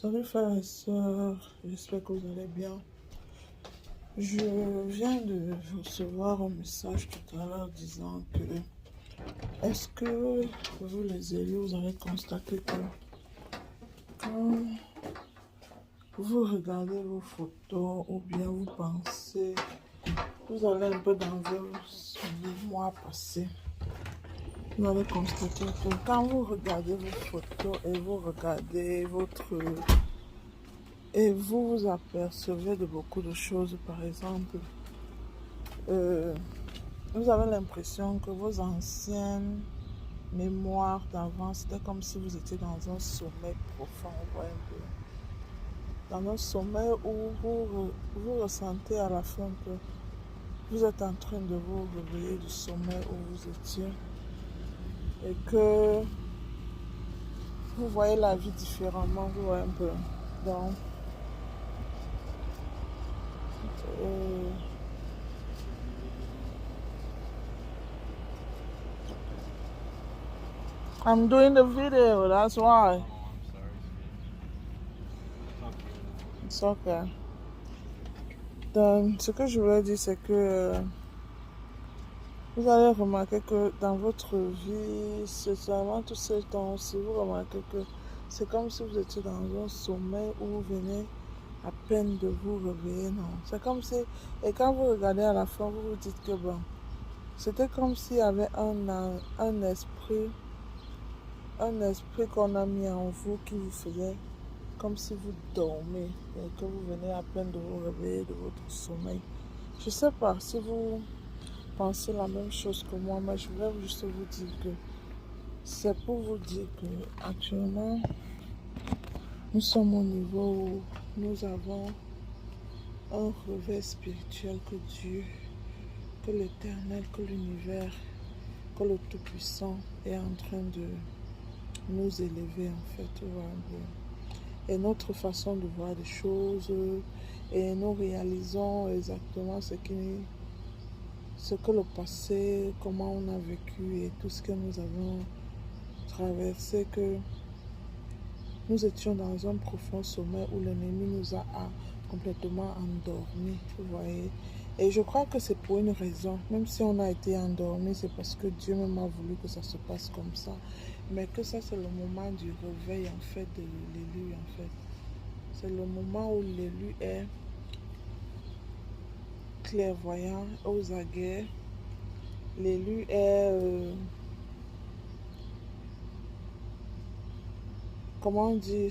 Salut frères et sœurs, j'espère que vous allez bien. Je viens de recevoir un message tout à l'heure disant que est-ce que vous les élus, vous avez constaté que quand vous regardez vos photos ou bien vous pensez, vous allez un peu dans vos mois passés, vous allez constater que quand vous regardez vos photos et vous regardez et vous vous apercevez de beaucoup de choses, par exemple, euh, vous avez l'impression que vos anciennes mémoires d'avant, c'était comme si vous étiez dans un sommeil profond, vous voyez un peu. Dans un sommeil où vous ressentez à la fin que vous êtes en train de vous réveiller du sommeil où vous étiez et que vous voyez la vie différemment, vous voyez un peu. Donc, euh, I'm doing the video, that's why. It's okay. Donc, ce que je voulais dire, c'est que vous allez remarquer que dans votre vie, seulement tout ce temps, si vous remarquez que c'est comme si vous étiez dans un sommeil où vous venez à peine de vous réveiller, non. C'est comme si, et quand vous regardez à la fin, vous vous dites que bon, c'était comme s'il y avait un esprit qu'on a mis en vous qui vous faisait comme si vous dormez et que vous venez à peine de vous réveiller de votre sommeil. Je ne sais pas si vous pensez la même chose que moi, mais je voulais juste vous dire que c'est pour vous dire que actuellement nous sommes au niveau où nous avons un réveil spirituel que Dieu, que l'Éternel, que l'univers, que le Tout-Puissant est en train de nous élever en fait. Et notre façon de voir les choses, et nous réalisons exactement ce que le passé, comment on a vécu et tout ce que nous avons traversé, que nous étions dans un profond sommeil où l'ennemi nous a complètement endormis, vous voyez. Et je crois que c'est pour une raison, même si on a été endormi, c'est parce que Dieu même a voulu que ça se passe comme ça. Mais que ça, c'est le moment du réveil, en fait, de l'élu, en fait. C'est le moment où l'élu est clairvoyant, aux aguets. L'élu est, comment on dit,